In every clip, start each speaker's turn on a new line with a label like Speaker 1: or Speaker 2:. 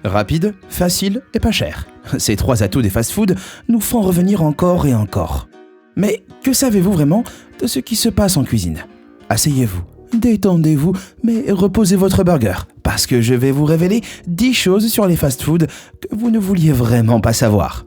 Speaker 1: Rapide, facile et pas cher. Ces 3 atouts des fast-foods nous font revenir encore et encore. Mais que savez-vous vraiment de ce qui se passe en cuisine? Asseyez-vous, détendez-vous, mais reposez votre burger, parce que je vais vous révéler 10 choses sur les fast-foods que vous ne vouliez vraiment pas savoir.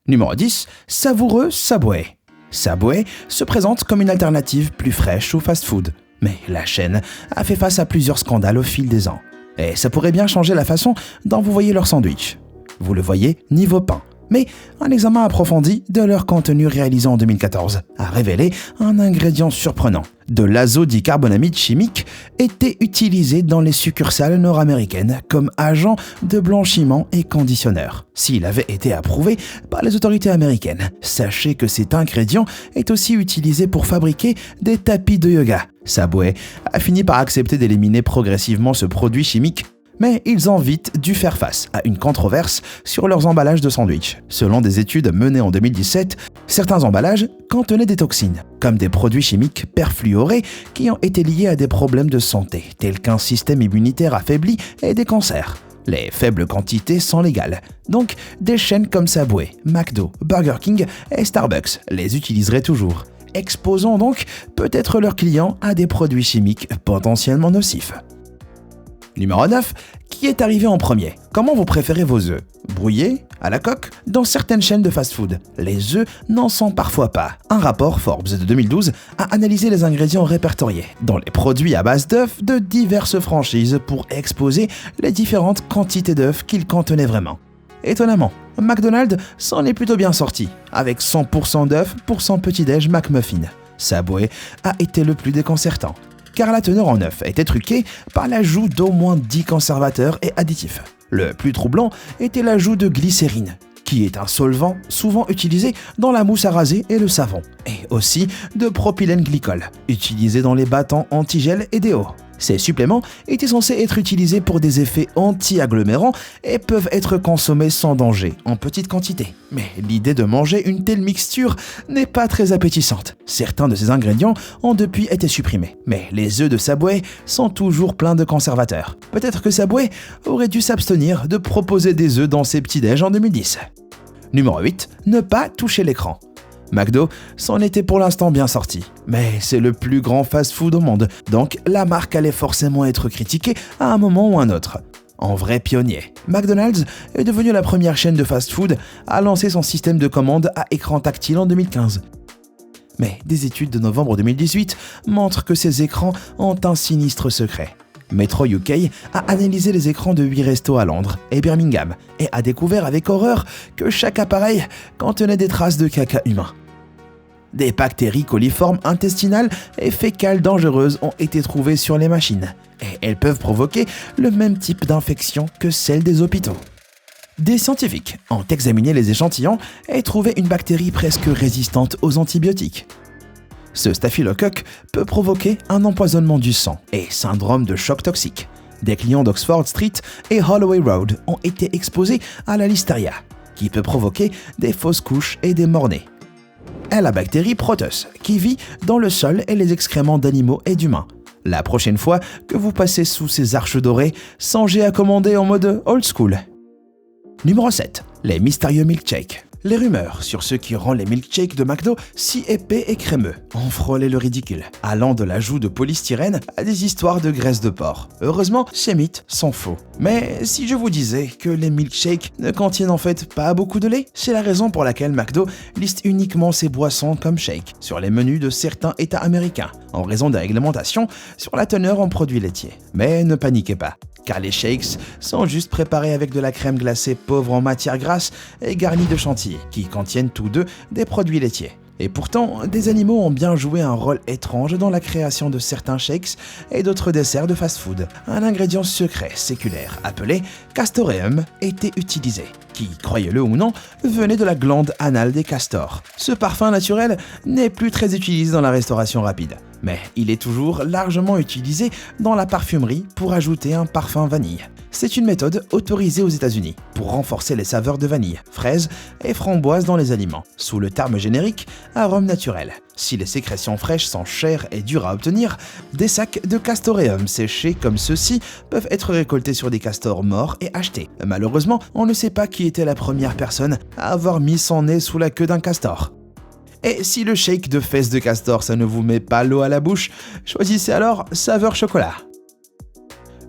Speaker 1: Numéro 10, savoureux Subway. Subway se présente comme une alternative plus fraîche au fast-food. Mais la chaîne a fait face à plusieurs scandales au fil des ans. Et ça pourrait bien changer la façon dont vous voyez leur sandwich. Vous le voyez niveau pain. Mais un examen approfondi de leur contenu réalisé en 2014 a révélé un ingrédient surprenant. De l'azodicarbonamide chimique était utilisé dans les succursales nord-américaines comme agent de blanchiment et conditionneur. S'il avait été approuvé par les autorités américaines, sachez que cet ingrédient est aussi utilisé pour fabriquer des tapis de yoga. Subway a fini par accepter d'éliminer progressivement ce produit chimique. Mais ils ont vite dû faire face à une controverse sur leurs emballages de sandwich. Selon des études menées en 2017, certains emballages contenaient des toxines, comme des produits chimiques perfluorés qui ont été liés à des problèmes de santé, tels qu'un système immunitaire affaibli et des cancers. Les faibles quantités sont légales, donc des chaînes comme Subway, McDo, Burger King et Starbucks les utiliseraient toujours, exposant donc peut-être leurs clients à des produits chimiques potentiellement nocifs. Numéro 9, qui est arrivé en premier? Comment vous préférez vos œufs? Brouillés? À la coque? Dans certaines chaînes de fast-food, les œufs n'en sont parfois pas. Un rapport Forbes de 2012 a analysé les ingrédients répertoriés dans les produits à base d'œufs de diverses franchises pour exposer les différentes quantités d'œufs qu'ils contenaient vraiment. Étonnamment, McDonald's s'en est plutôt bien sorti, avec 100% d'œufs pour son petit-déj McMuffin. Subway a été le plus déconcertant, car la teneur en œufs était truquée par l'ajout d'au moins 10 conservateurs et additifs. Le plus troublant était l'ajout de glycérine, qui est un solvant souvent utilisé dans la mousse à raser et le savon, et aussi de propylène glycol, utilisé dans les bâtons antigel et déo. Ces suppléments étaient censés être utilisés pour des effets anti-agglomérants et peuvent être consommés sans danger, en petite quantité. Mais l'idée de manger une telle mixture n'est pas très appétissante. Certains de ces ingrédients ont depuis été supprimés. Mais les œufs de Subway sont toujours pleins de conservateurs. Peut-être que Subway aurait dû s'abstenir de proposer des œufs dans ses petits-déj en 2010. Numéro 8, ne pas toucher l'écran. McDo s'en était pour l'instant bien sorti, mais c'est le plus grand fast-food au monde, donc la marque allait forcément être critiquée à un moment ou un autre. En vrai pionnier, McDonald's est devenu la première chaîne de fast-food à lancer son système de commande à écran tactile en 2015. Mais des études de novembre 2018 montrent que ces écrans ont un sinistre secret. Metro UK a analysé les écrans de 8 restos à Londres et Birmingham et a découvert avec horreur que chaque appareil contenait des traces de caca humain. Des bactéries coliformes intestinales et fécales dangereuses ont été trouvées sur les machines et elles peuvent provoquer le même type d'infection que celles des hôpitaux. Des scientifiques ont examiné les échantillons et trouvé une bactérie presque résistante aux antibiotiques. Ce staphylocoque peut provoquer un empoisonnement du sang et syndrome de choc toxique. Des clients d'Oxford Street et Holloway Road ont été exposés à la listeria, qui peut provoquer des fausses couches et des morts-nez. Et la bactérie Proteus, qui vit dans le sol et les excréments d'animaux et d'humains. La prochaine fois que vous passez sous ces arches dorées, songez à commander en mode old school. Numéro 7. Les mystérieux milkshakes. Les rumeurs sur ce qui rend les milkshakes de McDo si épais et crémeux ont frôlé le ridicule, allant de l'ajout de polystyrène à des histoires de graisse de porc. Heureusement, ces mythes sont faux. Mais si je vous disais que les milkshakes ne contiennent en fait pas beaucoup de lait, c'est la raison pour laquelle McDo liste uniquement ses boissons comme shakes sur les menus de certains États américains, en raison des réglementations sur la teneur en produits laitiers. Mais ne paniquez pas, car les shakes sont juste préparés avec de la crème glacée pauvre en matière grasse et garnie de chantilly, qui contiennent tous deux des produits laitiers. Et pourtant, des animaux ont bien joué un rôle étrange dans la création de certains shakes et d'autres desserts de fast-food. Un ingrédient secret séculaire appelé castoreum était utilisé, qui, croyez-le ou non, venait de la glande anale des castors. Ce parfum naturel n'est plus très utilisé dans la restauration rapide, mais il est toujours largement utilisé dans la parfumerie pour ajouter un parfum vanille. C'est une méthode autorisée aux États-Unis pour renforcer les saveurs de vanille, fraise et framboise dans les aliments, sous le terme générique arôme naturel. Si les sécrétions fraîches sont chères et dures à obtenir, des sacs de castoreum séchés comme ceux-ci peuvent être récoltés sur des castors morts et achetés. Malheureusement, on ne sait pas qui était la première personne à avoir mis son nez sous la queue d'un castor. Et si le shake de fesses de castor ça ne vous met pas l'eau à la bouche, choisissez alors saveur chocolat.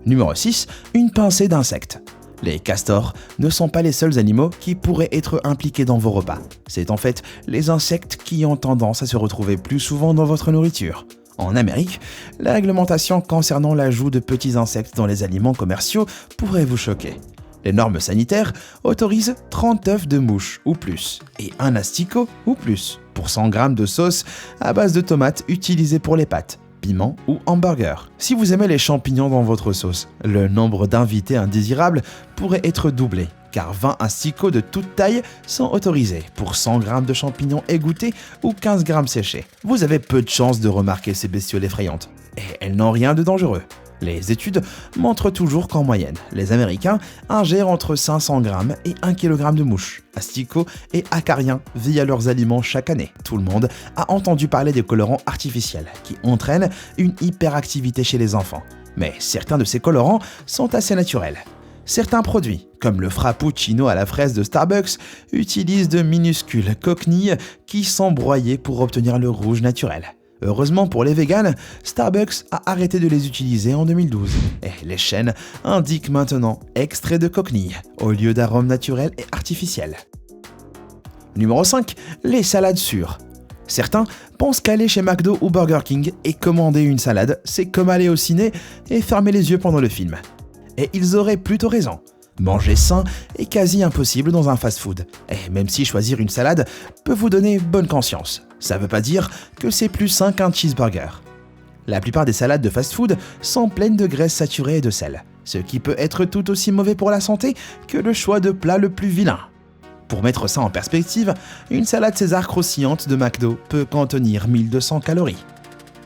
Speaker 1: Numéro 6. Une pincée d'insectes. Les castors ne sont pas les seuls animaux qui pourraient être impliqués dans vos repas. C'est en fait les insectes qui ont tendance à se retrouver plus souvent dans votre nourriture. En Amérique, la réglementation concernant l'ajout de petits insectes dans les aliments commerciaux pourrait vous choquer. Les normes sanitaires autorisent 30 œufs de mouche ou plus et un asticot ou plus pour 100 g de sauce à base de tomates utilisées pour les pâtes, piment ou hamburger. Si vous aimez les champignons dans votre sauce, le nombre d'invités indésirables pourrait être doublé, car 20 asticots de toute taille sont autorisés pour 100 g de champignons égouttés ou 15 g séchés. Vous avez peu de chances de remarquer ces bestioles effrayantes, et elles n'ont rien de dangereux. Les études montrent toujours qu'en moyenne, les Américains ingèrent entre 500 g et 1 kg de mouches, asticots et acariens via leurs aliments chaque année. Tout le monde a entendu parler des colorants artificiels qui entraînent une hyperactivité chez les enfants. Mais certains de ces colorants sont assez naturels. Certains produits, comme le frappuccino à la fraise de Starbucks, utilisent de minuscules coquilles qui sont broyées pour obtenir le rouge naturel. Heureusement pour les véganes, Starbucks a arrêté de les utiliser en 2012. Et les chaînes indiquent maintenant extrait de coquilles au lieu d'arômes naturels et artificiels. Numéro 5. Les salades sûres. Certains pensent qu'aller chez McDo ou Burger King et commander une salade, c'est comme aller au ciné et fermer les yeux pendant le film. Et ils auraient plutôt raison. Manger sain est quasi impossible dans un fast-food. Et même si choisir une salade peut vous donner bonne conscience, ça ne veut pas dire que c'est plus sain qu'un cheeseburger. La plupart des salades de fast-food sont pleines de graisses saturées et de sel, ce qui peut être tout aussi mauvais pour la santé que le choix de plat le plus vilain. Pour mettre ça en perspective, une salade César croustillante de McDo peut contenir 1200 calories,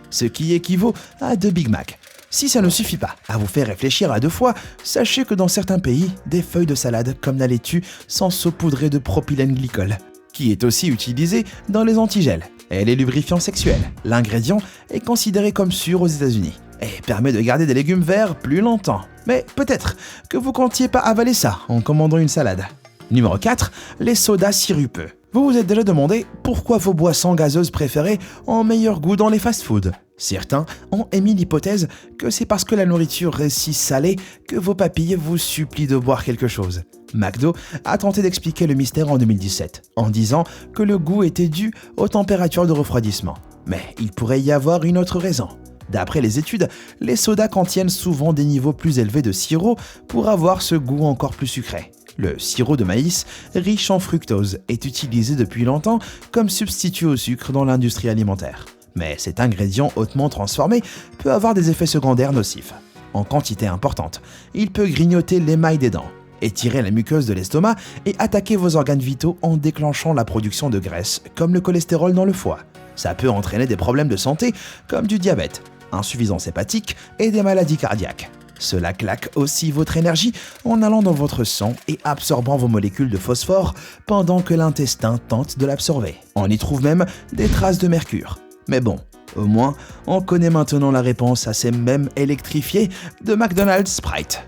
Speaker 1: ce qui équivaut à 2 Big Mac. Si ça ne suffit pas à vous faire réfléchir à 2 fois, sachez que dans certains pays, des feuilles de salade comme la laitue sont saupoudrées de propylène glycol, qui est aussi utilisé dans les antigels et les lubrifiants sexuels. L'ingrédient est considéré comme sûr aux États-Unis et permet de garder des légumes verts plus longtemps. Mais peut-être que vous comptiez pas avaler ça en commandant une salade. Numéro 4. Les sodas sirupeux. Vous vous êtes déjà demandé pourquoi vos boissons gazeuses préférées ont meilleur goût dans les fast-foods. Certains ont émis l'hypothèse que c'est parce que la nourriture est si salée que vos papilles vous supplient de boire quelque chose. McDo a tenté d'expliquer le mystère en 2017, en disant que le goût était dû aux températures de refroidissement. Mais il pourrait y avoir une autre raison. D'après les études, les sodas contiennent souvent des niveaux plus élevés de sirop pour avoir ce goût encore plus sucré. Le sirop de maïs, riche en fructose, est utilisé depuis longtemps comme substitut au sucre dans l'industrie alimentaire. Mais cet ingrédient hautement transformé peut avoir des effets secondaires nocifs. En quantité importante, il peut grignoter l'émail des dents, étirer la muqueuse de l'estomac et attaquer vos organes vitaux en déclenchant la production de graisse, comme le cholestérol dans le foie. Ça peut entraîner des problèmes de santé comme du diabète, insuffisance hépatique et des maladies cardiaques. Cela claque aussi votre énergie en allant dans votre sang et absorbant vos molécules de phosphore pendant que l'intestin tente de l'absorber. On y trouve même des traces de mercure. Mais bon, au moins, on connaît maintenant la réponse à ces mèmes électrifiés de McDonald's Sprite.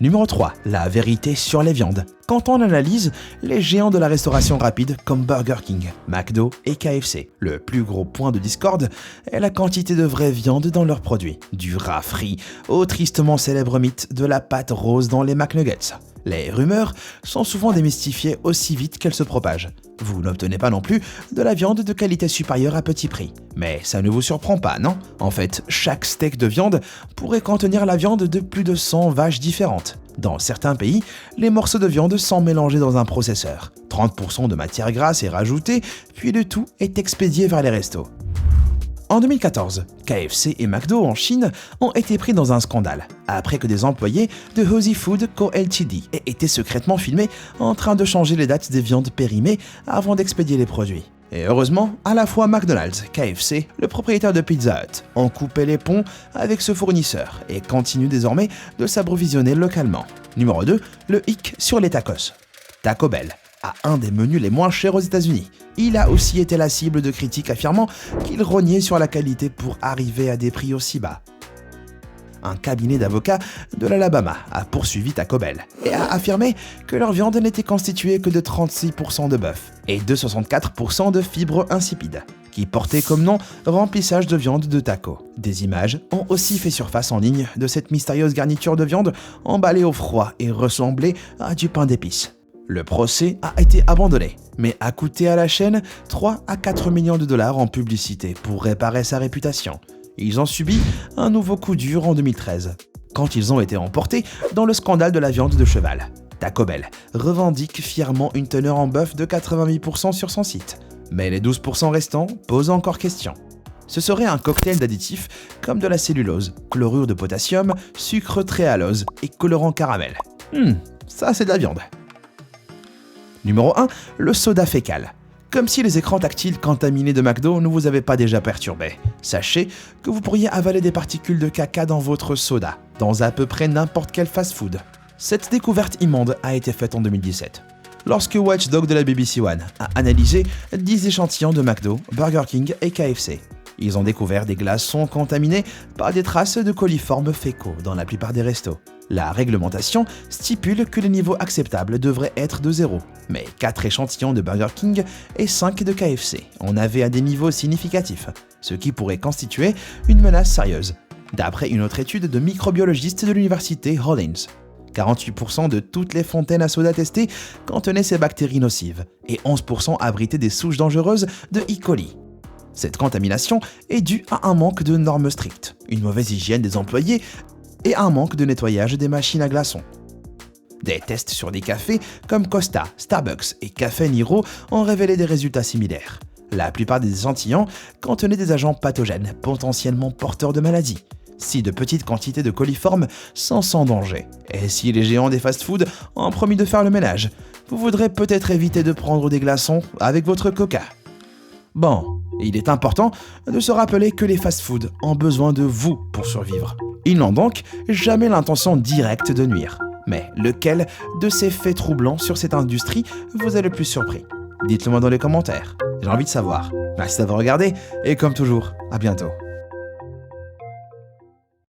Speaker 1: Numéro 3. La vérité sur les viandes. Quand on analyse les géants de la restauration rapide comme Burger King, McDo et KFC, le plus gros point de discorde est la quantité de vraie viande dans leurs produits. Du rat frit au tristement célèbre mythe de la pâte rose dans les McNuggets. Les rumeurs sont souvent démystifiées aussi vite qu'elles se propagent. Vous n'obtenez pas non plus de la viande de qualité supérieure à petit prix. Mais ça ne vous surprend pas, non? En fait, chaque steak de viande pourrait contenir la viande de plus de 100 vaches différentes. Dans certains pays, les morceaux de viande sont mélangés dans un processeur. 30% de matière grasse est rajoutée, puis le tout est expédié vers les restos. En 2014, KFC et McDo en Chine ont été pris dans un scandale, après que des employés de Hozi Food Co Ltd aient été secrètement filmés en train de changer les dates des viandes périmées avant d'expédier les produits. Et heureusement, à la fois McDonald's, KFC, le propriétaire de Pizza Hut, ont coupé les ponts avec ce fournisseur et continuent désormais de s'approvisionner localement. Numéro 2, le hic sur les tacos. Taco Bell a un des menus les moins chers aux États-Unis. Il a aussi été la cible de critiques affirmant qu'il rognait sur la qualité pour arriver à des prix aussi bas. Un cabinet d'avocats de l'Alabama a poursuivi Taco Bell et a affirmé que leur viande n'était constituée que de 36% de bœuf et de 64% de fibres insipides, qui portait comme nom remplissage de viande de taco. Des images ont aussi fait surface en ligne de cette mystérieuse garniture de viande emballée au froid et ressemblait à du pain d'épices. Le procès a été abandonné, mais a coûté à la chaîne 3 à 4 millions de dollars en publicité pour réparer sa réputation. Ils ont subi un nouveau coup dur en 2013, quand ils ont été emportés dans le scandale de la viande de cheval. Taco Bell revendique fièrement une teneur en bœuf de 88% sur son site, mais les 12% restants posent encore question. Ce serait un cocktail d'additifs comme de la cellulose, chlorure de potassium, sucre tréhalose et colorant caramel. Ça c'est de la viande. Numéro 1, le soda fécal. Comme si les écrans tactiles contaminés de McDo ne vous avaient pas déjà perturbé. Sachez que vous pourriez avaler des particules de caca dans votre soda, dans à peu près n'importe quel fast-food. Cette découverte immonde a été faite en 2017, lorsque Watchdog de la BBC One a analysé 10 échantillons de McDo, Burger King et KFC. Ils ont découvert des glaçons contaminés par des traces de coliformes fécaux dans la plupart des restos. La réglementation stipule que les niveaux acceptables devraient être de 0, mais 4 échantillons de Burger King et 5 de KFC en avaient à des niveaux significatifs, ce qui pourrait constituer une menace sérieuse, d'après une autre étude de microbiologistes de l'université Hollins. 48% de toutes les fontaines à soda testées contenaient ces bactéries nocives, et 11% abritaient des souches dangereuses de E. coli. Cette contamination est due à un manque de normes strictes, une mauvaise hygiène des employés et un manque de nettoyage des machines à glaçons. Des tests sur des cafés comme Costa, Starbucks et Café Nero ont révélé des résultats similaires. La plupart des échantillons contenaient des agents pathogènes potentiellement porteurs de maladies, si de petites quantités de coliformes sont sans danger. Et si les géants des fast-foods ont promis de faire le ménage, vous voudrez peut-être éviter de prendre des glaçons avec votre Coca. Bon, il est important de se rappeler que les fast-foods ont besoin de vous pour survivre. Ils n'ont donc jamais l'intention directe de nuire. Mais lequel de ces faits troublants sur cette industrie vous a le plus surpris? Dites-le moi dans les commentaires, j'ai envie de savoir. Merci d'avoir regardé et comme toujours, à bientôt.